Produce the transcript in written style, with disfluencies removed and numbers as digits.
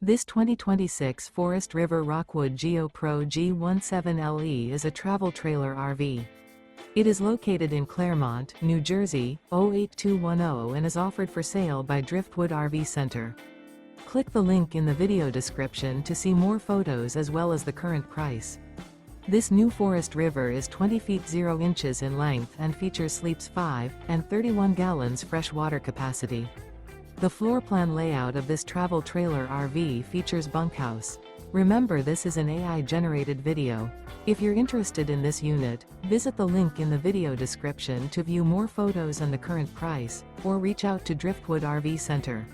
This 2026 Forest River Rockwood Geo Pro G17LE is a travel trailer RV. It is located in Clermont, New Jersey, 08210 and is offered for sale by Driftwood RV Center. Click the link in the video description to see more photos as well as the current price. This new Forest River is 20 feet 0 inches in length and features sleeps 5 and 31 gallons fresh water capacity. The floor plan layout of this travel trailer RV features bunkhouse. Remember, this is an AI-generated video. If you're interested in this unit, visit the link in the video description to view more photos and the current price, or reach out to Driftwood RV Center.